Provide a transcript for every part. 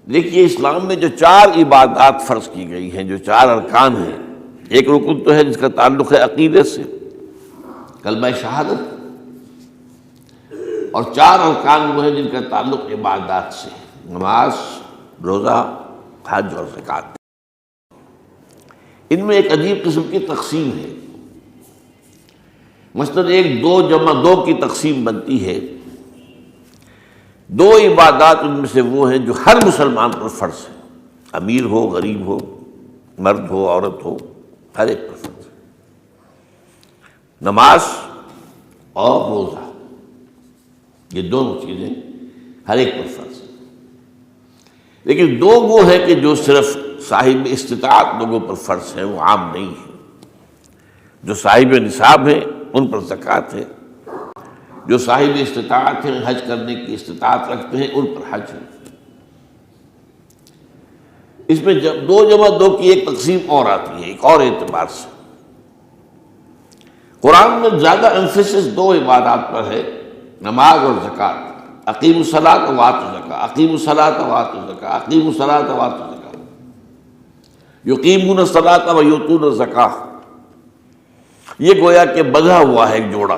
دیکھیے اسلام میں جو 4 عبادات فرض کی گئی ہیں، جو 4 ارکان ہیں، ایک رکن تو ہے جس کا تعلق ہے عقیدے سے، کلمہ شہادت، اور 4 ارکان وہ ہیں جن کا تعلق عبادات سے، نماز، روزہ، حج اور زکوٰۃ۔ ان میں ایک عجیب قسم کی تقسیم ہے، مثلاً 1 2 جمع 2 کی تقسیم بنتی ہے۔ 2 عبادات ان میں سے وہ ہیں جو ہر مسلمان پر فرض ہے، امیر ہو غریب ہو، مرد ہو عورت ہو، ہر ایک پر فرض ہے، نماز اور روزہ، یہ دونوں چیزیں ہر ایک پر فرض ہیں۔ لیکن 2 وہ ہیں کہ جو صرف صاحب استطاعت لوگوں پر فرض ہیں، وہ عام نہیں ہے۔ جو صاحب نصاب ہیں ان پر زکوٰۃ ہے، جو صاحب استطاعت ہیں، حج کرنے کی استطاعت رکھتے ہیں، ان پر حج ہے۔ اس میں 2 جمع 2 کی ایک تقسیم اور آتی ہے، ایک اور اعتبار سے۔ قرآن میں زیادہ ایمفیسس 2 عبادات پر ہے، نماز اور زکوٰۃ۔ اقیموا الصلاۃ وآتوا الزکاۃ، اقیموا الصلاۃ وآتوا الزکاۃ، اقیموا الصلاۃ وآتوا الزکاۃ، یقیمون الصلاۃ ویؤتون الزکاۃ۔ یہ گویا کہ بندھا ہوا ہے ایک جوڑا،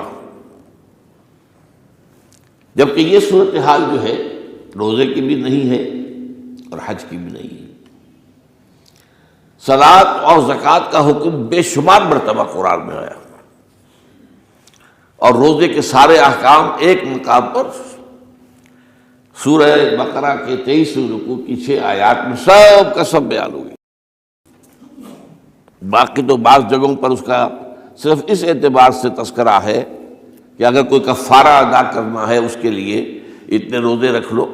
جبکہ یہ صورتحال جو ہے روزے کی بھی نہیں ہے اور حج کی بھی نہیں ہے۔ صلاۃ اور زکوٰۃ کا حکم بے شمار مرتبہ قرآن میں آیا، اور روزے کے سارے احکام ایک مقام پر سورہ بقرہ کے 23ویں رکوع کی 6 آیات میں سب کا سب بیان ہوگی۔ باقی تو بعض جگہوں پر اس کا صرف اس اعتبار سے تذکرہ ہے کہ اگر کوئی کفارہ ادا کرنا ہے اس کے لیے اتنے روزے رکھ لو،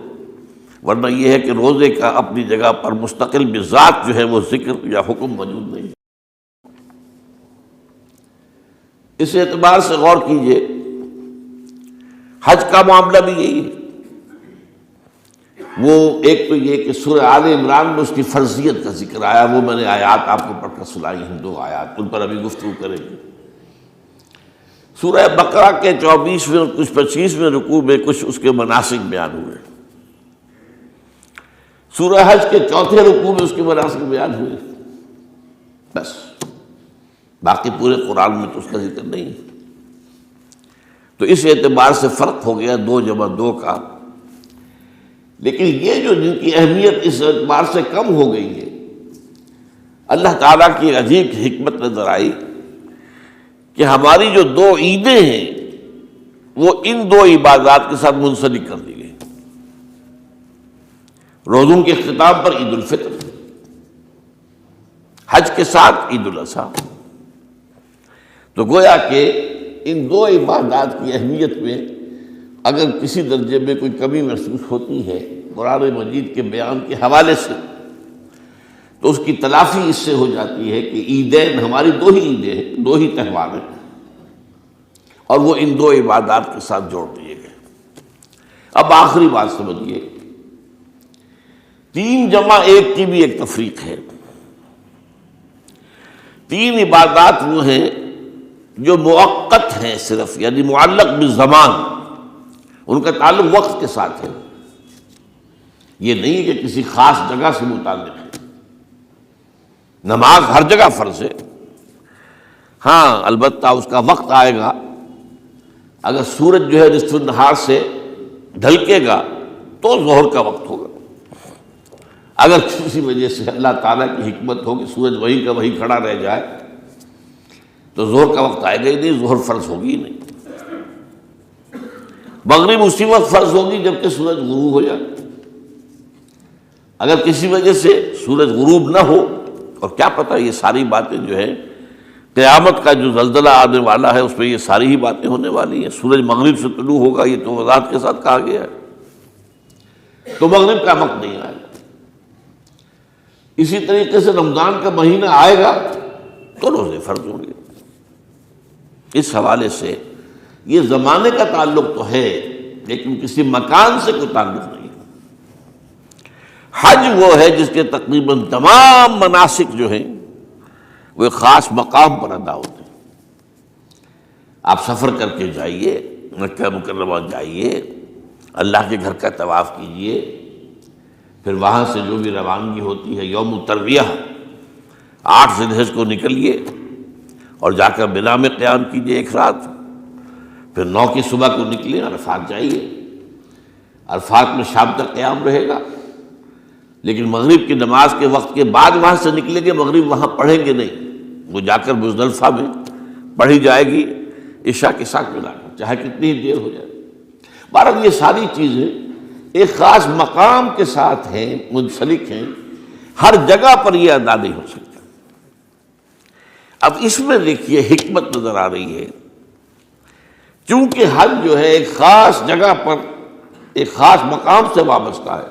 ورنہ یہ ہے کہ روزے کا اپنی جگہ پر مستقل بذات جو ہے وہ ذکر یا حکم موجود نہیں۔ اس اعتبار سے غور کیجئے، حج کا معاملہ بھی یہی ہے۔ وہ ایک تو یہ کہ سورہ آل عمران میں اس کی فرضیت کا ذکر آیا، وہ میں نے آیات آپ کو پڑھ کر سنائی ہیں، 2 آیات، ان پر ابھی گفتگو کریں گے۔ سورہ بقرہ کے 24ویں اور کچھ 25ویں رکوع میں کچھ اس کے مناسک بیان ہوئے، سورہ حج کے 4تھے رکوع میں اس کے مناسک بیان ہوئے، بس باقی پورے قرآن میں تو اس کا ذکر نہیں ہے۔ تو اس اعتبار سے فرق ہو گیا 2 جمع 2 کا۔ لیکن یہ جو جن کی اہمیت اس اعتبار سے کم ہو گئی ہے، اللہ تعالیٰ کی عجیب حکمت نظر آئی کہ ہماری جو 2 عیدیں ہیں وہ ان 2 عبادات کے ساتھ منسلک کر دی گئی۔ روزوں کے اختتام پر عید الفطر، حج کے ساتھ عید الاضحیٰ۔ تو گویا کہ ان 2 عبادات کی اہمیت میں اگر کسی درجے میں کوئی کمی محسوس ہوتی ہے قرآن مجید کے بیان کے حوالے سے، تو اس کی تلافی اس سے ہو جاتی ہے کہ عیدین ہماری 2 ہی عیدیں ہیں، 2 ہی تہوار ہیں، اور وہ ان 2 عبادات کے ساتھ جوڑ دیے گئے۔ اب آخری بات سمجھیے، 3 جمع 1 کی بھی ایک تفریق ہے۔ 3 عبادات وہ ہیں جو مؤقت ہیں صرف، یعنی معلق بالزمان، ان کا تعلق وقت کے ساتھ ہے، یہ نہیں کہ کسی خاص جگہ سے متعلق ہے۔ نماز ہر جگہ فرض ہے، ہاں البتہ اس کا وقت آئے گا، اگر سورج جو ہے نصف النہار سے ڈھلکے گا تو ظہر کا وقت ہوگا، اگر کسی وجہ سے اللہ تعالیٰ کی حکمت ہو کہ سورج وہیں کا وہیں کھڑا رہ جائے تو ظہر کا وقت آئے گا ہی نہیں، ظہر فرض ہوگی ہی نہیں۔ مغرب اسی وقت فرض ہوگی جبکہ سورج غروب ہو جائے، اگر کسی وجہ سے سورج غروب نہ ہو، اور کیا پتہ یہ ساری باتیں جو ہے قیامت کا جو زلزلہ آنے والا ہے اس میں یہ ساری ہی باتیں ہونے والی ہیں، سورج مغرب سے طلوع ہوگا یہ تو وضاحت کے ساتھ کہا گیا ہے، تو مغرب کا وقت نہیں آئے گا۔ اسی طریقے سے رمضان کا مہینہ آئے گا تو روزے فرض ہوں گے۔ اس حوالے سے یہ زمانے کا تعلق تو ہے لیکن کسی مکان سے کوئی تعلق نہیں۔ حج وہ ہے جس کے تقریباً تمام مناسک جو ہیں وہ ایک خاص مقام پر ادا ہوتے ہیں۔ آپ سفر کر کے جائیے، مکہ مکرمہ جائیے، اللہ کے گھر کا طواف کیجیے، پھر وہاں سے جو بھی روانگی ہوتی ہے یوم الترویہ 8 ذی الحجہ کو نکلیے اور جا کر منا میں قیام کیجیے ایک رات، پھر 9 کی صبح کو نکلیں عرفات جائیے، عرفات میں شام تک قیام رہے گا، لیکن مغرب کی نماز کے وقت کے بعد وہاں سے نکلیں گے، مغرب وہاں پڑھیں گے نہیں، وہ جا کر مزدلفہ میں پڑھی جائے گی عشاء کے ساتھ ملا کر، چاہے کتنی دیر ہو جائے۔ بہرحال یہ ساری چیزیں ایک خاص مقام کے ساتھ ہیں، منسلک ہیں، ہر جگہ پر یہ ادا نہیں ہو سکتا۔ اب اس میں دیکھیے حکمت نظر آ رہی ہے، چونکہ حج جو ہے ایک خاص جگہ پر ایک خاص مقام سے وابستہ ہے،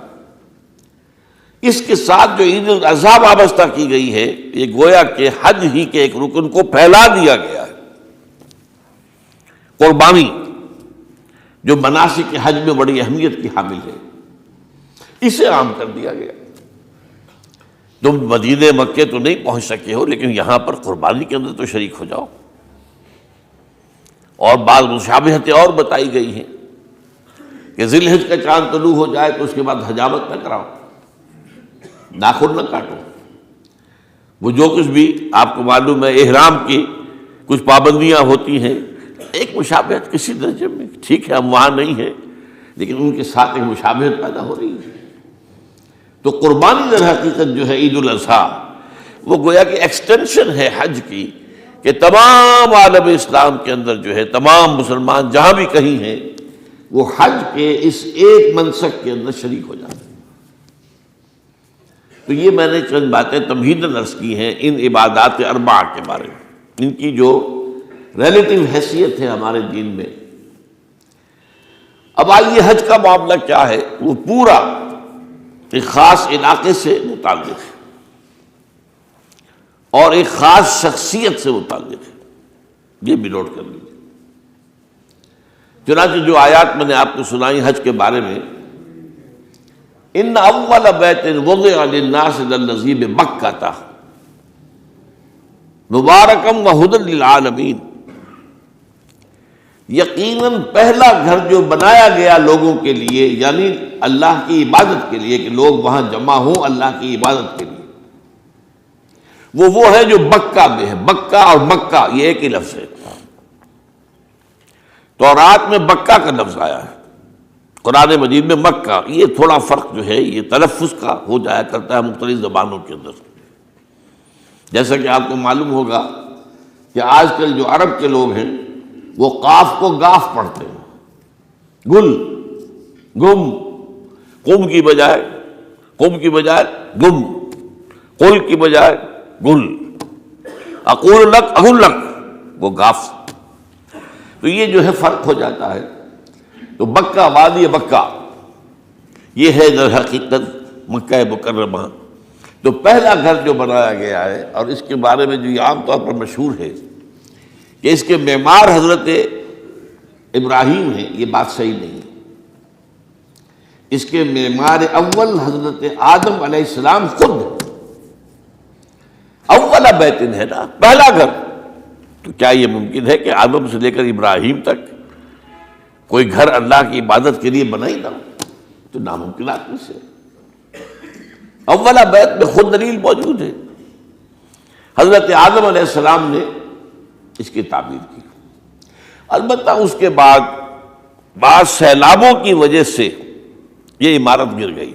اس کے ساتھ جو عید الاضحیٰ وابستہ کی گئی ہے، یہ گویا کہ حج ہی کے ایک رکن کو پھیلا دیا گیا ہے۔ قربانی جو مناسک حج میں بڑی اہمیت کی حامل ہے، اسے عام کر دیا گیا۔ تم مدینہ مکے تو نہیں پہنچ سکے ہو، لیکن یہاں پر قربانی کے اندر تو شریک ہو جاؤ۔ اور بعض مشابہتیں اور بتائی گئی ہیں کہ ذی الحجہ کا چاند طلوع ہو جائے تو اس کے بعد حجامت نہ کراؤ، ناخن نہ کاٹو، وہ جو کچھ بھی آپ کو معلوم ہے احرام کی کچھ پابندیاں ہوتی ہیں، ایک مشابہت کسی درجے میں، ٹھیک ہے ہم وہاں نہیں ہیں لیکن ان کے ساتھ ایک مشابہت پیدا ہو رہی ہے۔ تو قربانی در حقیقت جو ہے عید الاضحیٰ، وہ گویا کہ ایکسٹینشن ہے حج کی، کہ تمام عالم اسلام کے اندر جو ہے تمام مسلمان جہاں بھی کہیں ہیں وہ حج کے اس ایک منسک کے اندر شریک ہو جاتے ہیں۔ تو یہ میں نے چند باتیں تمہیداً عرض کی ہیں ان عبادات اربعہ کے بارے میں، ان کی جو ریلیٹیو حیثیت ہے ہمارے دین میں۔ اب آئیے حج کا معاملہ کیا ہے، وہ پورا ایک خاص علاقے سے متعلق ہے اور ایک خاص شخصیت سے متعلق ہے، یہ بھی نوٹ کر لیجیے۔ چنانچہ جو آیات میں نے آپ کو سنائی حج کے بارے میں، ان اول بیت وضع للناس للذی ببکۃ مبارکا وہدی للعالمین، یقیناً پہلا گھر جو بنایا گیا لوگوں کے لیے، یعنی اللہ کی عبادت کے لیے، کہ لوگ وہاں جمع ہوں اللہ کی عبادت کے لیے، وہ ہے جو بکہ میں ہے۔ بکہ اور مکہ یہ ایک ہی لفظ ہے، تورات میں بکہ کا لفظ آیا ہے، قرآن مجید میں مکہ۔ یہ تھوڑا فرق جو ہے یہ تلفظ کا ہو جایا کرتا ہے مختلف زبانوں کے اندر، جیسا کہ آپ کو معلوم ہوگا کہ آج کل جو عرب کے لوگ ہیں وہ قاف کو گاف پڑھتے ہیں، گل گم، قم کی بجائے گم، قل کی بجائے گل، اقول لک اقول لک، وہ گاف۔ تو یہ جو ہے فرق ہو جاتا ہے۔ تو بکہ وادی بکہ یہ ہے در حقیقت مکہ مکرمہ۔ تو پہلا گھر جو بنایا گیا ہے، اور اس کے بارے میں جو یہ عام طور پر مشہور ہے کہ اس کے معمار حضرت ابراہیم ہیں، یہ بات صحیح نہیں ہے۔ اس کے معمار اول حضرت آدم علیہ السلام خود ہیں۔ اول بیت ہے نا، پہلا گھر، تو کیا یہ ممکن ہے کہ آدم سے لے کر ابراہیم تک کوئی گھر اللہ کی عبادت کے لیے بنا ہی نہ ہو؟ تو ناممکنات میں سے اولا بیت میں خود دلیل موجود ہے۔ حضرت آدم علیہ السلام نے اس کی تعمیر کی، البتہ اس کے بعد بعض سیلابوں کی وجہ سے یہ عمارت گر گئی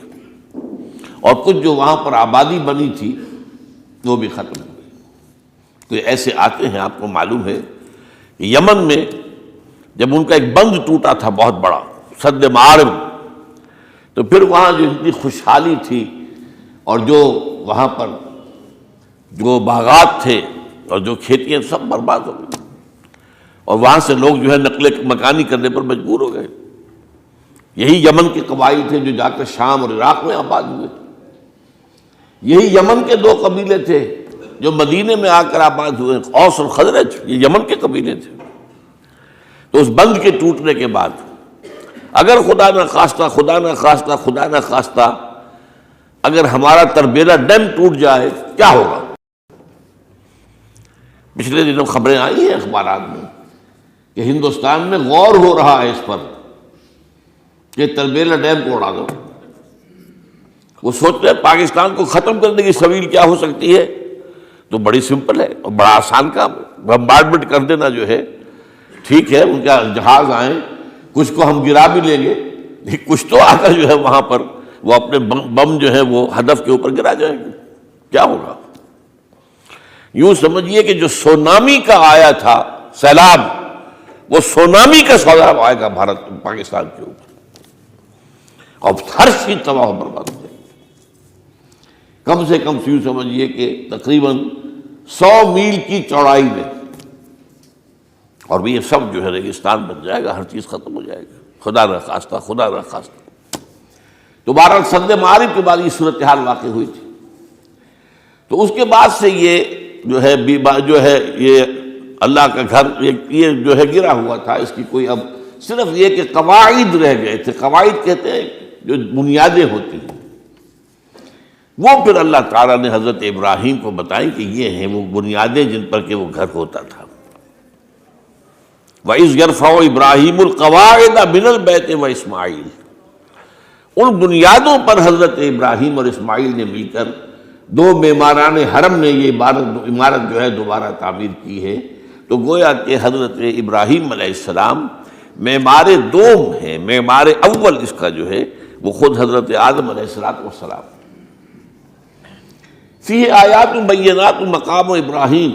اور کچھ جو وہاں پر آبادی بنی تھی وہ بھی ختم ہو گئی۔ تو ایسے آتے ہیں، آپ کو معلوم ہے کہ یمن میں جب ان کا ایک بند ٹوٹا تھا بہت بڑا، سد معارم، تو پھر وہاں جو اتنی خوشحالی تھی اور جو وہاں پر جو باغات تھے اور جو کھیتیاں سب برباد ہو گئی، اور وہاں سے لوگ جو ہے نقل مکانی کرنے پر مجبور ہو گئے۔ یہی یمن کے قبائل تھے جو جا کر شام اور عراق میں آباد ہوئے، یہی یمن کے 2 قبیلے تھے جو مدینے میں آ کر آباد ہوئے، اوس اور خزرج، یہ یمن کے قبیلے تھے۔ تو اس بند کے ٹوٹنے کے بعد اگر خدا نہ خواستہ اگر ہمارا تربیلا ڈیم ٹوٹ جائے کیا ہوگا؟ پچھلے دنوں خبریں آئی ہیں اخبارات میں کہ ہندوستان میں غور ہو رہا ہے اس پر کہ تربیلا ڈیم کو اڑا دو۔ وہ سوچتے ہیں پاکستان کو ختم کرنے کی سبیل کیا ہو سکتی ہے، تو بڑی سمپل ہے اور بڑا آسان کام ہے، بمبارڈمنٹ کر دینا جو ہے، ٹھیک ہے ان کا جہاز آئیں، کچھ کو ہم گرا بھی لیں گے، لیکن کچھ تو آ کر جو ہے وہاں پر وہ اپنے بم جو ہے وہ ہدف کے اوپر گرا جائیں گے، کیا ہوگا؟ یوں سمجھیے کہ جو سونامی کا آیا تھا سیلاب، وہ سونامی کا سیلاب آئے گا بھارت پاکستان کے اوپر، اور ہر چیز تباہ و برباد ہو جائے گی۔ کم سے کم یوں سمجھیے کہ تقریباً 100 میل کی چوڑائی میں، اور یہ سب جو ہے ریگستان بن جائے گا، ہر چیز ختم ہو جائے گا، خدا نہ خواستہ، خدا نہ خواستہ۔ تو بہرحال سد معارف کے بعد یہ صورتحال واقع ہوئی تھی۔ تو اس کے بعد سے یہ جو ہے یہ اللہ کا گھر یہ جو ہے گرا ہوا تھا، اس کی کوئی اب صرف یہ کہ قواعد رہ گئے تھے۔ قواعد کہتے ہیں جو بنیادیں ہوتی ہیں، وہ پھر اللہ تعالیٰ نے حضرت ابراہیم کو بتائیں کہ یہ ہیں وہ بنیادیں جن پر کہ وہ گھر ہوتا تھا۔ وَإِذْ يَرْفَعُ إِبْرَاهِيمُ الْقَوَاعِدَ مِنَ الْبَيْتِ وَإِسْمَاعِيلُ، ان بنیادوں پر حضرت ابراہیم اور اسماعیل نے مل کر دو معماران حرم نے یہ عمارت جو ہے دوبارہ تعمیر کی ہے۔ تو گویا کہ حضرت ابراہیم علیہ السلام معمار دوم ہیں، معمار اول اس کا جو ہے وہ خود حضرت آدم علیہ السلام۔ فیہ آیات بینات مقام ابراہیم،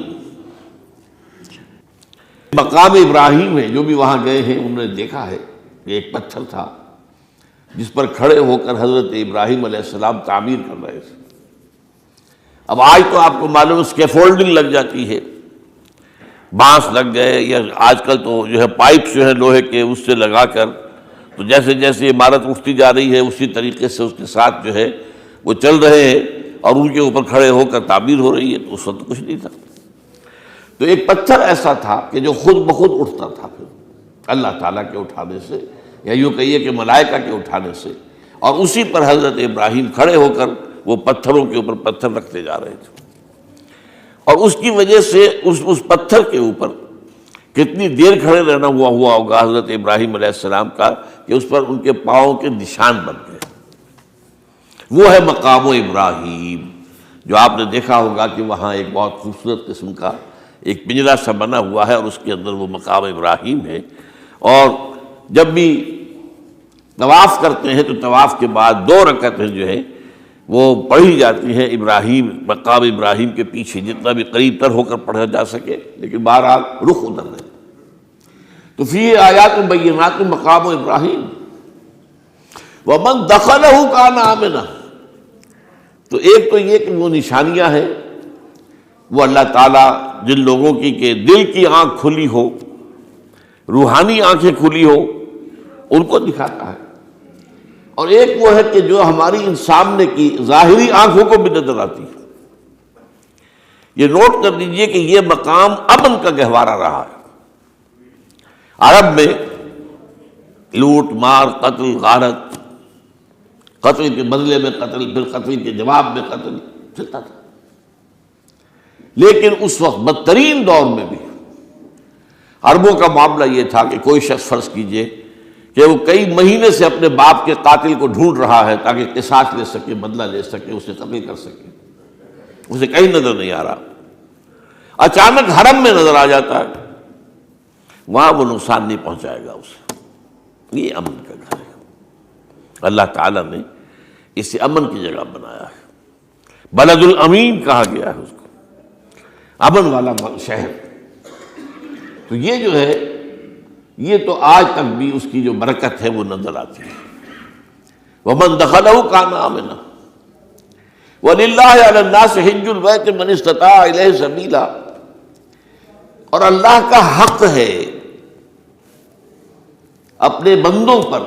مقام ابراہیم ہے، جو بھی وہاں گئے ہیں انہوں نے دیکھا ہے کہ ایک پتھر تھا جس پر کھڑے ہو کر حضرت ابراہیم علیہ السلام تعمیر کر رہے تھے۔ اب آج تو آپ کو معلوم اسکیفولڈنگ لگ جاتی ہے، بانس لگ گئے، یا آج کل تو جو ہے پائپ جو ہے لوہے کے اس سے لگا کر، تو جیسے جیسے عمارت اٹھتی جا رہی ہے اسی طریقے سے اس کے ساتھ جو ہے وہ چل رہے ہیں اور ان کے اوپر کھڑے ہو کر تعمیر ہو رہی ہے۔ تو اس وقت کچھ نہیں تھا، تو ایک پتھر ایسا تھا کہ جو خود بخود اٹھتا تھا پھر اللہ تعالیٰ کے اٹھانے سے، یا یوں کہیے کہ ملائکہ کے اٹھانے سے، اور اسی پر حضرت ابراہیم کھڑے ہو کر وہ پتھروں کے اوپر پتھر رکھتے جا رہے تھے۔ اور اس کی وجہ سے اس پتھر کے اوپر کتنی دیر کھڑے رہنا ہوا ہوگا حضرت ابراہیم علیہ السلام کا کہ اس پر ان کے پاؤں کے نشان بن گئے۔ وہ ہے مقام ابراہیم، جو آپ نے دیکھا ہوگا کہ وہاں ایک بہت خوبصورت قسم کا ایک پنجرا سا بنا ہوا ہے، اور اس کے اندر وہ مقام ابراہیم ہے۔ اور جب بھی طواف کرتے ہیں تو طواف کے بعد 2 رکعتیں جو ہے وہ پڑھی جاتی ہیں ابراہیم، مقام ابراہیم کے پیچھے، جتنا بھی قریب تر ہو کر پڑھا جا سکے، لیکن بہرحال رخ ادھر رہے۔ تو فیہ آیات بینات مقام ابراہیم ومن دخلہ کان آمنا۔ تو ایک تو یہ کہ وہ نشانیاں ہیں، وہ اللہ تعالیٰ جن لوگوں کی کہ دل کی آنکھ کھلی ہو، روحانی آنکھیں کھلی ہو، ان کو دکھاتا ہے، اور ایک وہ ہے کہ جو ہماری ان سامنے کی ظاہری آنکھوں کو بھی نظر آتی ہے۔ یہ نوٹ کر لیجئے کہ یہ مقام امن کا گہوارہ رہا ہے۔ عرب میں لوٹ مار، قتل، غارت، قتل کے بدلے میں قتل، پھر قتل کے جواب میں قتل چلتا تھا، لیکن اس وقت بدترین دور میں بھی عربوں کا معاملہ یہ تھا کہ کوئی شخص فرض کیجئے کہ وہ کئی مہینے سے اپنے باپ کے قاتل کو ڈھونڈ رہا ہے تاکہ قصاص لے سکے، بدلہ لے سکے، اسے قتل کر سکے، اسے کہیں نظر نہیں آ رہا، اچانک حرم میں نظر آ جاتا ہے، وہاں وہ نقصان نہیں پہنچائے گا اسے۔ یہ امن کا گھر ہے، اللہ تعالیٰ نے اسے امن کی جگہ بنایا ہے، بلد الامین کہا گیا ہے اس کو، امن والا شہر۔ تو یہ جو ہے یہ تو آج تک بھی اس کی جو برکت ہے وہ نظر آتی ہے۔ وَمَن دَخَلَهُ كَانَ آمِنًا وَلِلَّهِ عَلَى النَّاسِ حِجُّ الْبَيْتِ مَنِ اسْتَطَاعَ إِلَيْهِ سَبِيلًا، اور اللہ کا حق ہے اپنے بندوں پر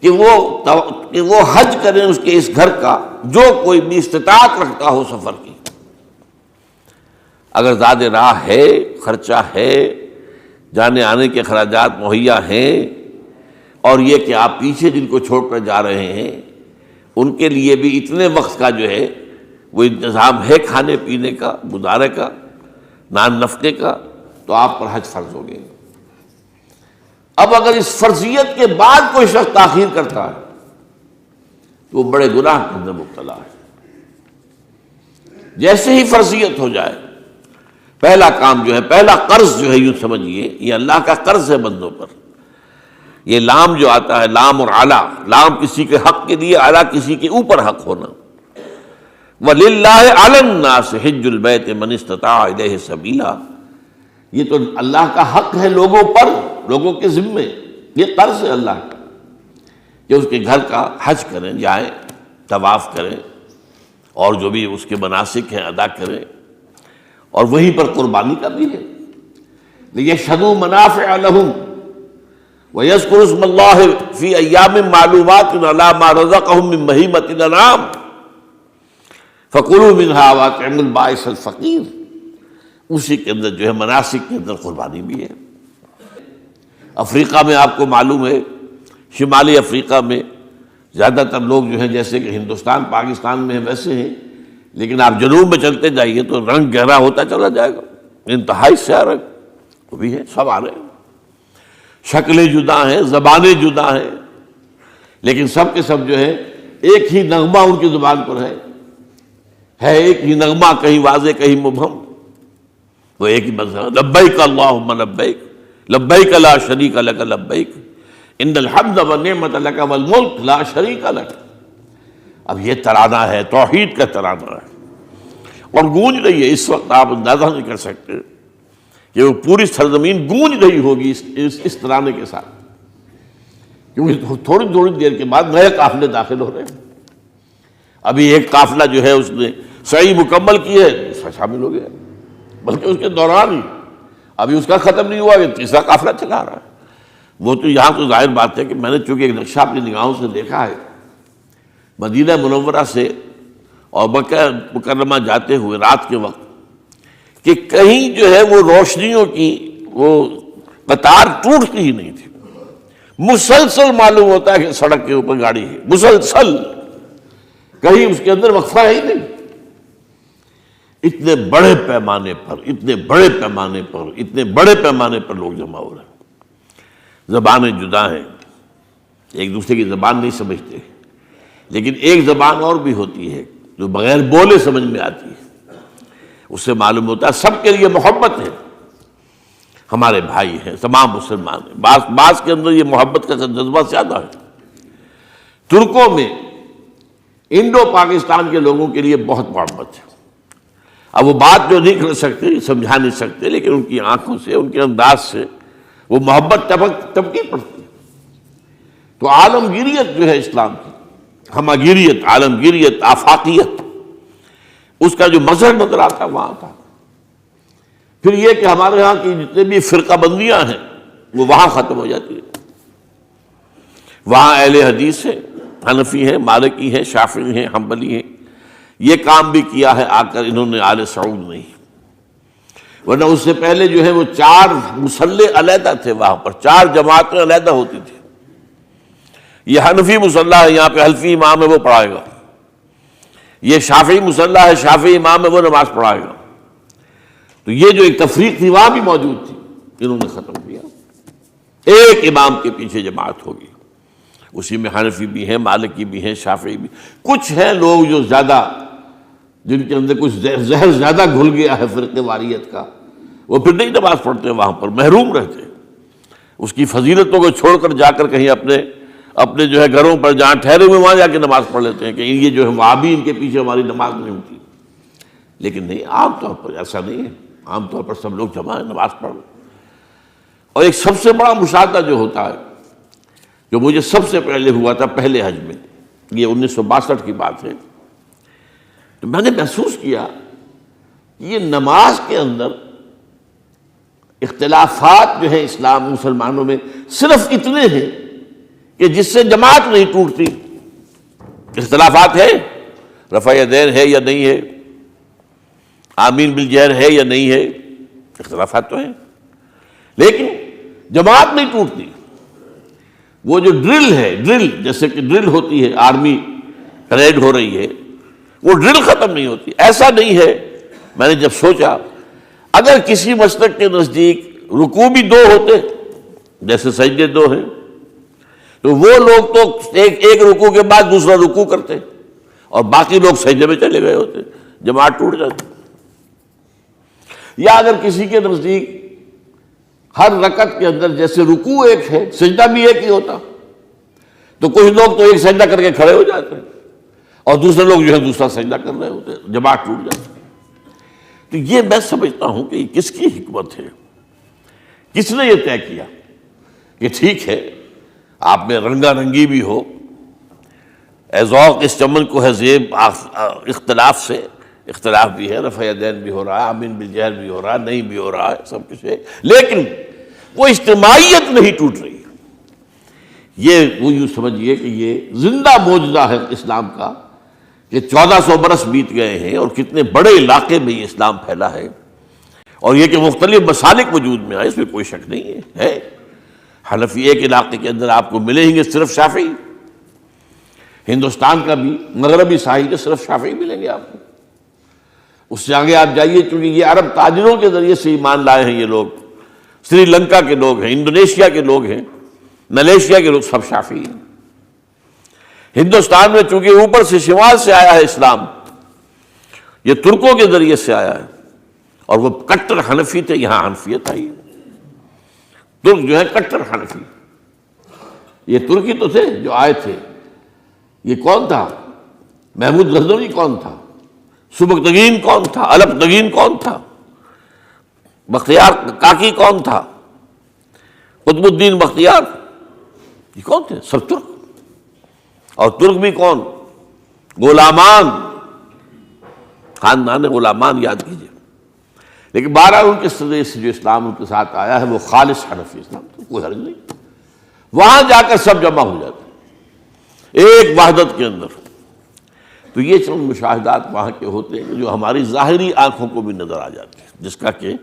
کہ وہ حج کریں اس کے اس گھر کا، جو کوئی بھی استطاعت رکھتا ہو سفر کی۔ اگر زاد راہ ہے، خرچہ ہے، جانے آنے کے اخراجات مہیا ہیں، اور یہ کہ آپ پیچھے جن کو چھوڑ کر جا رہے ہیں ان کے لیے بھی اتنے وقت کا جو ہے وہ انتظام ہے، کھانے پینے کا، گزارے کا، نان نفقے کا، تو آپ پر حج فرض ہو گئے۔ اب اگر اس فرضیت کے بعد کوئی شخص تاخیر کرتا ہے وہ بڑے گناہ کے اندر مبتلا ہے۔ جیسے ہی فرضیت ہو جائے، پہلا کام جو ہے، پہلا قرض جو ہے، یوں سمجھیے یہ اللہ کا قرض ہے بندوں پر۔ یہ لام جو آتا ہے، لام اور اعلیٰ، لام کسی کے حق کے لیے، اعلیٰ کسی کے اوپر حق ہونا۔ وَلِلَّهِ عَلَى النَّاسِ حِجُّ الْبَيْتِ مَنِ اسْتَطَاعَ إِلَيْهِ سَبِيلًا، یہ تو اللہ کا حق ہے لوگوں پر، لوگوں کے ذمے، یہ قرض ہے اللہ کا کہ اس کے گھر کا حج کریں، جائیں، طواف کریں، اور جو بھی اس کے مناسک ہیں ادا کریں، اور وہیں پر قربانی کا بھی ہے۔ لِيَشْهَدُوا مَنَافِعَ لَهُمْ وَيَذْكُرُوا اسْمَ اللَّهِ فِي أَيَّامٍ مَّعْلُومَاتٍ عَلَىٰ مَا رَزَقَهُم مِّن بَهِيمَةِ الْأَنْعَامِ فَكُلُوا مِنْهَا وَأَطْعِمُوا الْبَائِسَ الْفَقِيرَ، اسی کے اندر جو ہے مناسک کے اندر قربانی بھی ہے۔ افریقہ میں آپ کو معلوم ہے، شمالی افریقہ میں زیادہ تر لوگ جو ہیں جیسے کہ ہندوستان پاکستان میں ہیں ویسے ہیں، لیکن آپ جنوب میں چلتے جائیے تو رنگ گہرا ہوتا چلا جائے گا، انتہائی سیاہ رنگ وہ بھی ہے، سب آ رہے ہیں، شکلیں جدا ہیں، زبانیں جدا ہیں، لیکن سب کے سب جو ہے ایک ہی نغمہ ان کی زبان پر ہے ایک ہی نغمہ، کہیں واضح کہیں مبہم، وہ ایک ہی مذہب، لبیک اللہم لبیک لبیک لا شریک لک لبیک ان الحمد والنعمت لک والملک لا شریک لک۔ اب یہ ترانہ ہے، توحید کا ترانہ ہے، اور گونج رہی ہے اس وقت، آپ اندازہ نہیں کر سکتے کہ وہ پوری سرزمین گونج رہی ہوگی اس ترانے کے ساتھ، کیونکہ تھوڑی تھوڑی دیر کے بعد نئے قافلے داخل ہو رہے ہیں۔ ابھی ایک قافلہ جو ہے اس نے سعی مکمل کی ہے، اس میں شامل ہو گیا، بلکہ اس کے دوران ہی ابھی اس کا ختم نہیں ہوا کہ تیسرا قافلہ چلا رہا ہے۔ وہ تو یہاں تو ظاہر بات ہے کہ میں نے چونکہ ایک نقشہ اپنی نگاہوں سے دیکھا ہے، مدینہ منورہ سے اور مکہ مکرمہ جاتے ہوئے رات کے وقت، کہ کہیں جو ہے وہ روشنیوں کی وہ قطار ٹوٹتی ہی نہیں تھی، مسلسل معلوم ہوتا ہے کہ سڑک کے اوپر گاڑی ہے، مسلسل، کہیں اس کے اندر وقفہ ہی نہیں۔ اتنے بڑے پیمانے پر، اتنے بڑے پیمانے پر، اتنے بڑے پیمانے پر لوگ جمع ہو رہے ہیں۔ زبانیں جدا ہیں، ایک دوسرے کی زبان نہیں سمجھتے، لیکن ایک زبان اور بھی ہوتی ہے جو بغیر بولے سمجھ میں آتی ہے، اس سے معلوم ہوتا ہے سب کے لیے محبت ہے، ہمارے بھائی ہیں، تمام مسلمان ہیں۔ بعض کے اندر یہ محبت کا جذبہ زیادہ ہے۔ ترکوں میں انڈو پاکستان کے لوگوں کے لیے بہت محبت ہے۔ اب وہ بات جو نہیں کر سکتے، سمجھا نہیں سکتے، لیکن ان کی آنکھوں سے، ان کے انداز سے وہ محبت ٹپکی پڑتی ہے۔ تو عالمگیریت جو ہے اسلام کی، ہمگیریت، عالمگیریت، آفاقیت، اس کا جو مظہر نظر آتا ہے وہاں تھا۔ پھر یہ کہ ہمارے ہاں کی جتنے بھی فرقہ بندیاں ہیں وہ وہاں ختم ہو جاتی ہیں۔ وہاں اہل حدیث ہیں، حنفی ہیں، مالکی ہیں، شافعی ہیں، حنبلی ہیں۔ یہ کام بھی کیا ہے آ کر انہوں نے آل سعود نہیں، ورنہ اس سے پہلے جو ہے وہ 4 مصلے علیحدہ تھے، وہاں پر 4 جماعتیں علیحدہ ہوتی تھی۔ یہ حنفی مصلی ہے، یہاں پہ حنفی امام ہے وہ پڑھائے گا، یہ شافعی مصلی ہے، شافعی امام ہے وہ نماز پڑھائے گا۔ تو یہ جو ایک تفریق تھی وہاں بھی موجود تھی، انہوں نے ختم کیا، ایک امام کے پیچھے جماعت ہوگی، اسی میں حنفی بھی ہیں، مالکی بھی ہیں، شافعی بھی۔ کچھ ہیں لوگ جو زیادہ، جن کے اندر کچھ زہر زیادہ گھل گیا ہے فرقے واریت کا، وہ پھر نہیں نماز پڑھتے، وہاں پر محروم رہتے، اس کی فضیلتوں کو چھوڑ کر جا کر کہیں اپنے جو ہے گھروں پر جہاں ٹھہرے ہوئے وہاں جا کے نماز پڑھ لیتے ہیں کہ یہ جو ہے وہابی، ان کے پیچھے ہماری نماز نہیں ہوتی۔ لیکن نہیں، عام طور پر ایسا نہیں ہے، عام طور پر سب لوگ جمع ہیں، نماز پڑھ۔ اور ایک سب سے بڑا مشاہدہ جو ہوتا ہے، جو مجھے سب سے پہلے ہوا تھا پہلے حج میں، یہ 1962 کی بات ہے، تو میں نے محسوس کیا کہ یہ نماز کے اندر اختلافات جو ہیں اسلام مسلمانوں میں صرف اتنے ہیں کہ جس سے جماعت نہیں ٹوٹتی۔ اختلافات ہے، رفع یدین ہے یا نہیں ہے، آمین بالجہر ہے یا نہیں ہے، اختلافات تو ہیں، لیکن جماعت نہیں ٹوٹتی۔ وہ جو ڈرل ہے، ڈرل جیسے کہ ڈرل ہوتی ہے، آرمی پریڈ ہو رہی ہے، وہ ڈرل ختم نہیں ہوتی۔ ایسا نہیں ہے، میں نے جب سوچا اگر کسی مسلک کے نزدیک رکوع بھی 2 ہوتے، جیسے سجدے 2 ہیں، تو وہ لوگ تو ایک رکوع کے بعد دوسرا رکوع کرتے اور باقی لوگ سجدے میں چلے گئے ہوتے، جماعت ٹوٹ جاتی۔ یا اگر کسی کے نزدیک ہر رکعت کے اندر جیسے رکوع ایک ہے سجدہ بھی ایک ہی ہوتا، تو کچھ لوگ تو ایک سجدہ کر کے کھڑے ہو جاتے ہیں اور دوسرے لوگ جو ہے دوسرا سجدہ کر رہے ہوتے ہیں، جماعت ٹوٹ جاتی۔ تو یہ میں سمجھتا ہوں کہ یہ کس کی حکمت ہے، کس نے یہ طے کیا کہ ٹھیک ہے آپ میں رنگا رنگی بھی ہو، اے ذوق اس چمن کو ہے زیب اختلاف سے، اختلاف بھی ہے، رفع یدین بھی ہو رہا ہے، آمین بالجہر بھی ہو رہا ہے، نہیں بھی ہو رہا ہے، سب کچھ ہے، لیکن وہ اجتماعیت نہیں ٹوٹ رہی۔ یہ وہ یوں سمجھیے کہ یہ زندہ معجزہ ہے اسلام کا کہ 1400 برس بیت گئے ہیں اور کتنے بڑے علاقے میں یہ اسلام پھیلا ہے، اور یہ کہ مختلف مسالک وجود میں آئے، اس میں کوئی شک نہیں ہے۔ حنفی ایک علاقے کے اندر آپ کو ملیں گے صرف شافعی، ہندوستان کا بھی مغربی ساحل کے صرف شافعی ملیں گے آپ کو۔ اس سے آگے آپ جائیے، چونکہ یہ عرب تاجروں کے ذریعے سے ایمان لائے ہیں یہ لوگ، سری لنکا کے لوگ ہیں، انڈونیشیا کے لوگ ہیں، ملیشیا کے لوگ، سب شافعی ہیں۔ ہندوستان میں چونکہ اوپر سے شمال سے آیا ہے اسلام، یہ ترکوں کے ذریعے سے آیا ہے، اور وہ کٹر حنفی تھے، یہاں حنفیت آئی ہے۔ ترک جو ہے کٹر حنفی، یہ ترکی تو تھے جو آئے تھے۔ یہ کون تھا؟ محمود غزنوی کون تھا؟ سبکتگین کون تھا؟ الپتگین کون تھا؟ بختیار کاکی کون تھا؟ قطب الدین بختیار، یہ کون تھے؟ سب ترک۔ اور ترک بھی کون؟ غلامان، خاندان غلامان یاد کیجئے۔ لیکن بہرحال ان کے ذریعے سے جو اسلام ان کے ساتھ آیا ہے وہ خالص حنفی اسلام تھا، کوئی حرج نہیں۔ وہاں جا کر سب جمع ہو جاتے ایک وحدت کے اندر۔ تو یہ چند مشاہدات وہاں کے ہوتے ہیں جو ہماری ظاہری آنکھوں کو بھی نظر آ جاتے ہیں، جس کا کہ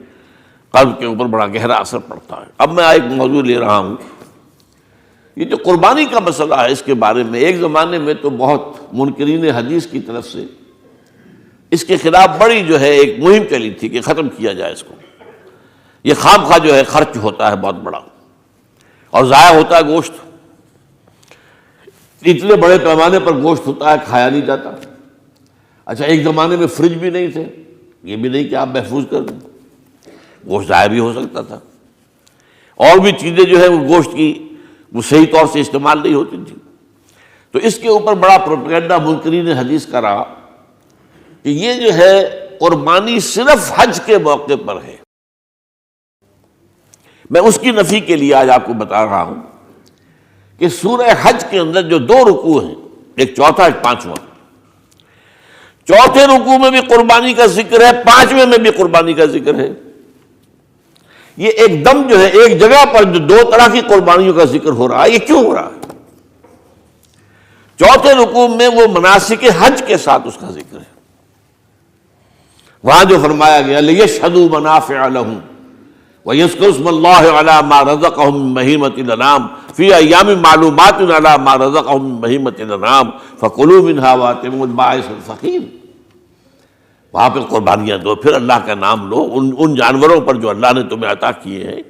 قلب کے اوپر بڑا گہرا اثر پڑتا ہے۔ اب میں ایک موضوع لے رہا ہوں، یہ جو قربانی کا مسئلہ ہے، اس کے بارے میں ایک زمانے میں تو بہت منکرین حدیث کی طرف سے اس کے خلاف بڑی جو ہے ایک مہم چلی تھی کہ ختم کیا جائے اس کو۔ یہ خام خواہ جو ہے خرچ ہوتا ہے بہت بڑا، اور ضائع ہوتا ہے گوشت، اتنے بڑے پیمانے پر گوشت ہوتا ہے، کھایا نہیں جاتا۔ اچھا، ایک زمانے میں فریج بھی نہیں تھے، یہ بھی نہیں کہ آپ محفوظ کر دیں، گوشت ضائع بھی ہو سکتا تھا، اور بھی چیزیں جو ہے وہ گوشت کی وہ صحیح طور سے استعمال نہیں ہوتی تھی۔ تو اس کے اوپر بڑا پروپیگنڈا منکرین حدیث کا رہا کہ یہ جو ہے قربانی صرف حج کے موقع پر ہے۔ میں اس کی نفی کے لیے آج آپ کو بتا رہا ہوں کہ سورہ حج کے اندر جو 2 رکوع ہیں، ایک چوتھا ایک پانچواں، چوتھے رکوع میں بھی قربانی کا ذکر ہے، پانچویں میں بھی قربانی کا ذکر ہے۔ یہ ایک دم جو ہے ایک جگہ پر جو 2 طرح کی قربانیوں کا ذکر ہو رہا ہے، یہ کیوں ہو رہا ہے؟ چوتھے رکوع میں وہ مناسک حج کے ساتھ اس کا ذکر ہے، وہاں جو فرمایا گیا لِيَشْهَدُوا مَنَافِعَ لَهُمْ وَيَذْكُرُوا اسْمَ اللَّهِ عَلَىٰ مَا رَزَقَهُم مِّن بَهِيمَةِ الْأَنْعَامِ فِي أَيَّامٍ مَّعْلُومَاتٍ عَلَىٰ مَا رَزَقَهُم مِّن بَهِيمَةِ الْأَنْعَامِ فَكُلُوا مِنْهَا وَأَطْعِمُوا الْبَائِسَ الْفَقِيرَ۔ وہاں پہ قربانیاں دو، پھر اللہ کا نام لو، ان جانوروں پر جو اللہ نے تمہیں عطا کیے ہیں،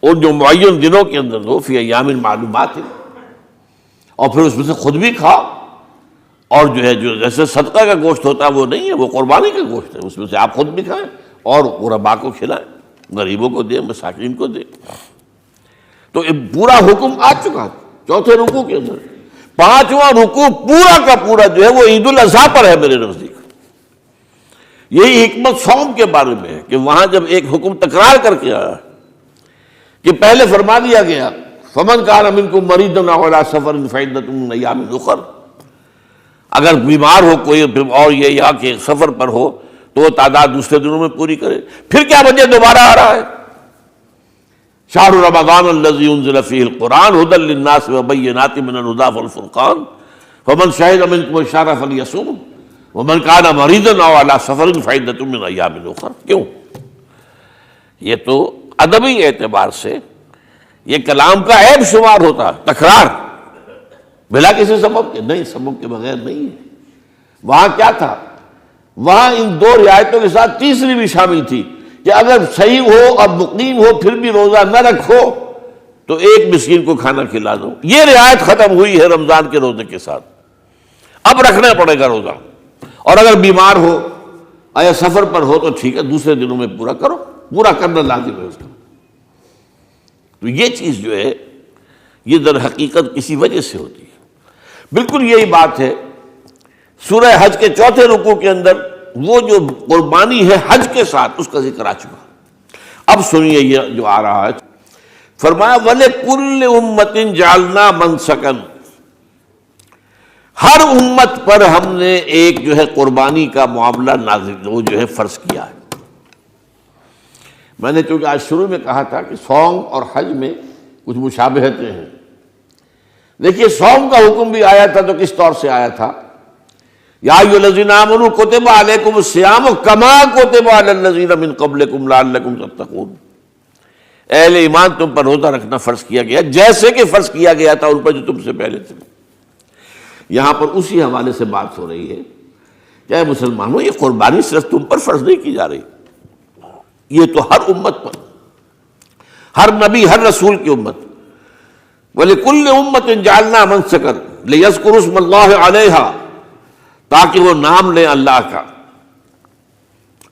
ان جو معین دنوں کے اندر دو، فی ایام معلومات، اور پھر اس میں سے خود بھی کھاؤ، اور جو ہے جو جیسے صدقہ کا گوشت ہوتا ہے وہ نہیں ہے، وہ قربانی کا گوشت ہے، اس میں سے آپ خود بھی کھائیں اور غرباء کو کھلائیں، غریبوں کو دیں، مساکین کو دیں۔ تو یہ پورا حکم آ چکا چوتھے رکوع کے اندر۔ پانچواں رکوع پورا کا پورا جو ہے وہ عید الاضحیٰ پر ہے میرے نزدیک۔ یہی حکمت صوم کے بارے میں ہے کہ وہاں جب ایک حکم تکرار کر کے آیا کہ پہلے فرما دیا گیا فَمَنْ كَانَ مِنْكُمْ مَرِيضًا أَوْ عَلَىٰ سَفَرٍ فَعِدَّةٌ مِّنْ أَيَّامٍ أُخَرَ، اگر بیمار ہو کوئی اور یہ یا کہ سفر پر ہو تو وہ تعداد دوسرے دنوں میں پوری کرے۔ پھر کیا وجہ دوبارہ آ رہا ہے؟ شہر رمضان الذی انزل فیہ القرآن ھدی للناس وبینات من الھدی والفرقان فمن شہد منکم الشہر فلیصمہ ومن کان مریضا او علی سفر فعدۃ من ایام اخر۔ کیوں؟ یہ تو ادبی اعتبار سے یہ کلام کا عیب شمار ہوتا ہے، تکرار بلا کسی سبب کے، نہیں، سبب کے بغیر نہیں ہے۔ وہاں کیا تھا؟ وہاں ان 2 رعایتوں کے ساتھ تیسری بھی شامل تھی کہ اگر صحیح ہو اور مقیم ہو پھر بھی روزہ نہ رکھو تو ایک مسکین کو کھانا کھلا دو. یہ رعایت ختم ہوئی ہے رمضان کے روزے کے ساتھ. اب رکھنا پڑے گا روزہ، اور اگر بیمار ہو یا سفر پر ہو تو ٹھیک ہے، دوسرے دنوں میں پورا کرو، پورا کرنا لازم ہے اس کا. تو یہ چیز جو ہے یہ در حقیقت کسی وجہ سے ہوتی ہے. بالکل یہی بات ہے سورہ حج کے چوتھے رکوع کے اندر، وہ جو قربانی ہے حج کے ساتھ اس کا ذکر آ چکا. اب سنیے یہ جو آ رہا ہے، فرمایا وَلِكُلِّ أُمَّةٍ جَعَلْنَا مَنْسَكًا، ہر امت پر ہم نے ایک جو ہے قربانی کا معاملہ نازل وہ جو ہے فرض کیا ہے. میں نے چونکہ آج شروع میں کہا تھا کہ صوم اور حج میں کچھ مشابہتیں ہیں. دیکھیے صوم کا حکم بھی آیا تھا تو کس طور سے آیا تھا؟ یا ایھا الذین آمنوا کتب علیکم الصیام کما کتب علی الذین من قبلکم لعلکم تتقون، اہل ایمان تم پر روزہ رکھنا فرض کیا گیا جیسے کہ فرض کیا گیا تھا ان پر جو تم سے پہلے تھے. یہاں پر اسی حوالے سے بات ہو رہی ہے کہ اے مسلمانوں، یہ قربانی صرف تم پر فرض نہیں کی جا رہی، یہ تو ہر امت پر، ہر نبی ہر رسول کی امت. وَلِكُلِّ أُمَّةٍ جَعَلْنَا مَنْسَكًا لِيَذْكُرُوا اسْمَ اللَّهِ عَلَيْهَا، تاکہ وہ نام لیں اللہ کا،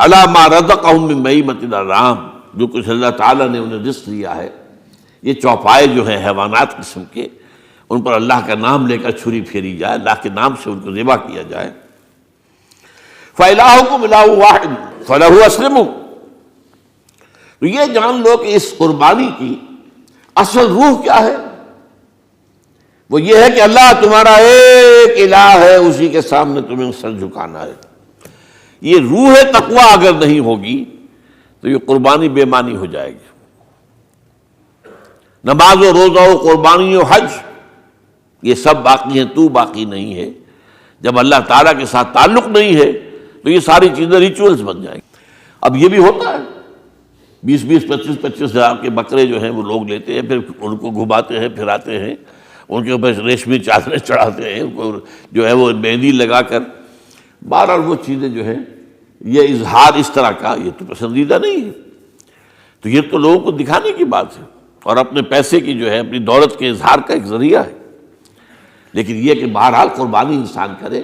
عَلَىٰ مَا رَزَقَهُم مِّن بَهِیمَةِ الْأَنْعَامِ، جو کچھ اللہ تعالیٰ نے انہیں رزق دیا ہے. یہ چوپائے جو ہیں حیوانات قسم کے، ان پر اللہ کا نام لے کر چھری پھیری جائے، اللہ کے نام سے ان کو ذبح کیا جائے. فَإِلَٰهُكُمْ إِلَٰهٌ وَاحِدٌ فَلَهُ أَسْلِمُوا. تو یہ جان لو کہ اس قربانی کی اصل روح کیا ہے؟ وہ یہ ہے کہ اللہ تمہارا ایک الہ ہے، اسی کے سامنے تمہیں سر جھکانا ہے. یہ روح تقویٰ اگر نہیں ہوگی تو یہ قربانی بے معنی ہو جائے گی. نماز و روزہ و قربانی و حج یہ سب باقی ہیں، تو باقی نہیں ہے. جب اللہ تعالیٰ کے ساتھ تعلق نہیں ہے تو یہ ساری چیزیں ریچولز بن جائیں گی. اب یہ بھی ہوتا ہے 20-20 25-25 ہزار کے بکرے جو ہیں وہ لوگ لیتے ہیں، پھر ان کو گھماتے ہیں پھراتے ہیں، ان کے اوپر ریشمی چادریں چڑھاتے ہیں، ان کو جو ہے وہ مہندی لگا کر. بہرحال وہ چیزیں جو ہیں یہ اظہار اس طرح کا یہ تو پسندیدہ نہیں ہے. تو یہ تو لوگوں کو دکھانے کی بات ہے اور اپنے پیسے کی جو ہے اپنی دولت کے اظہار کا ایک ذریعہ ہے. لیکن یہ کہ بہرحال قربانی انسان کرے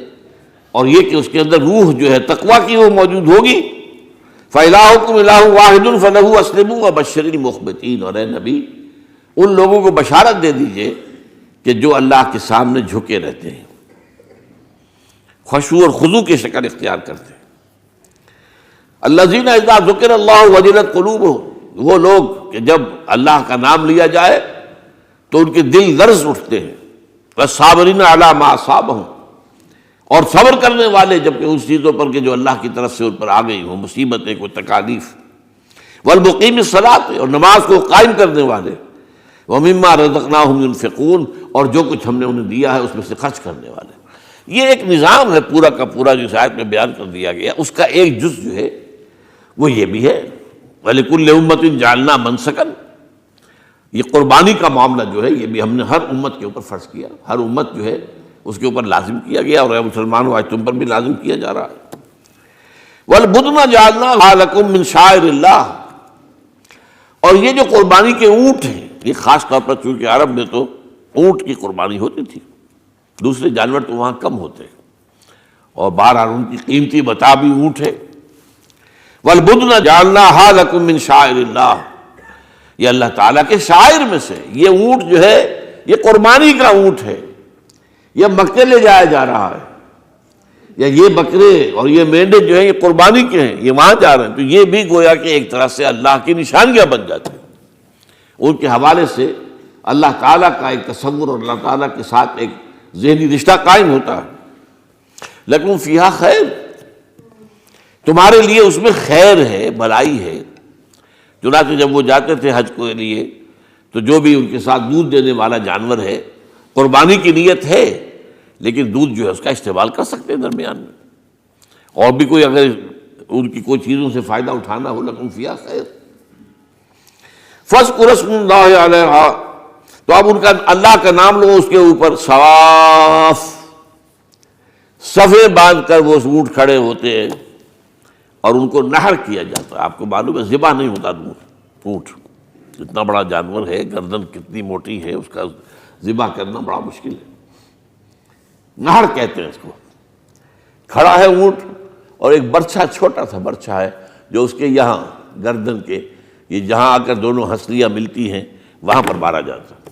اور یہ کہ اس کے اندر روح جو ہے تقویٰ کی وہ موجود ہوگی. فَإِلَٰهُكُمْ إِلَٰهٌ وَاحِدٌ فَلَهُ أَسْلِمُوا وَبَشِّرِ الْمُخْبِتِينَ. اور اے نبی ان لوگوں کو بشارت دے دیجئے کہ جو اللہ کے سامنے جھکے رہتے ہیں، خشوع اور خضوع کی شکل اختیار کرتے ہیں. الذین اذا ذکر اللہ وجلت قلوبہم، وہ لوگ کہ جب اللہ کا نام لیا جائے تو ان کے دل لرز اٹھتے ہیں. والصابرین علی ما اصابہم، اور صبر کرنے والے جبکہ اس چیزوں پر کہ جو اللہ کی طرف سے ان پر آ گئی ہوں، مصیبتیں کوئی تکالیف. والمقیم الصلاۃ، اور نماز کو قائم کرنے والے. ومما رزقناہم ينفقون، اور جو کچھ ہم نے انہیں دیا ہے اس میں سے خرچ کرنے والے. یہ ایک نظام ہے پورا کا پورا جو اس آیت میں بیان کر دیا گیا. اس کا ایک جز جو ہے وہ یہ بھی ہے وَلِكُلِّ أُمَّةٍ جَعَلْنَا مَنْسَكًا. یہ قربانی کا معاملہ جو ہے یہ بھی ہم نے ہر امت کے اوپر فرض کیا، ہر امت جو ہے اس کے اوپر لازم کیا گیا، اور اے مسلمانوں آج تم پر بھی لازم کیا جا رہا ہے. وَالْبُدْنَ جَعَلْنَاهَا لَكُم مِّن شَعَائِرِ اللَّهِ. اور یہ جو قربانی کے اونٹ ہیں، یہ خاص طور پر چونکہ عرب میں تو اونٹ کی قربانی ہوتی تھی، دوسرے جانور تو وہاں کم ہوتے ہیں، اور بہرحال ان کی قیمتی متاع بھی اونٹ ہے. وَالْبُدْنَ جَعَلْنَاهَا لَكُم مِّن شَعَائِرِ اللَّهِ. یہ اللہ تعالیٰ کے شاعر میں سے یہ اونٹ جو ہے یہ قربانی کا اونٹ ہے، یہ مکے لے جایا جا رہا ہے، یا یہ بکرے اور یہ مینڈے جو ہیں یہ قربانی کے ہیں، یہ وہاں جا رہے ہیں. تو یہ بھی گویا کہ ایک طرح سے اللہ کی نشانیاں بن جاتی ہیں. ان کے حوالے سے اللہ تعالیٰ کا ایک تصور اور اللہ تعالیٰ کے ساتھ ایک ذہنی رشتہ قائم ہوتا ہے. لیکن فیہا خیر، تمہارے لیے اس میں خیر ہے، بھلائی ہے. چنانچہ جب وہ جاتے تھے حج کے لیے تو جو بھی ان کے ساتھ دودھ دینے والا جانور ہے، قربانی کی نیت ہے لیکن دودھ جو ہے اس کا استعمال کر سکتے ہیں درمیان میں، اور بھی کوئی اگر ان کی کوئی چیزوں سے فائدہ اٹھانا ہو. لکم فیہا خیر. فاذکروا اسم اللہ علیہا، تو اب ان کا اللہ کا نام لو اس کے اوپر. صواف، صفیں باندھ کر وہ اونٹ کھڑے ہوتے ہیں اور ان کو نحر کیا جاتا ہے. آپ کو معلوم ہے ذبح نہیں ہوتا اونٹ، اتنا بڑا جانور ہے، گردن کتنی موٹی ہے، اس کا ذبح کرنا بڑا مشکل ہے۔ نہر کہتے ہیں اس کو۔ کھڑا ہے اونٹ اور ایک برچھا، چھوٹا سا برچھا ہے جو اس کے یہاں گردن کے، یہ جہاں آ کر دونوں ہنسلیاں ملتی ہیں وہاں پر مارا جاتا ہے،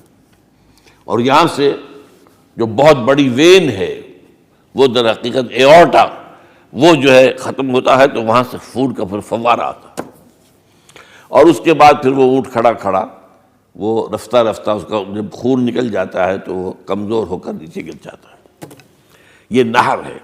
اور یہاں سے جو بہت بڑی وین ہے وہ در حقیقت ایورٹا، وہ جو ہے ختم ہوتا ہے، تو وہاں سے خون کا پھر فوارہ آتا ہے، اور اس کے بعد پھر وہ اونٹ کھڑا کھڑا وہ رفتہ رفتہ اس کا جب خون نکل جاتا ہے تو وہ کمزور ہو کر نیچے گر جاتا ہے۔ یہ نہر ہے۔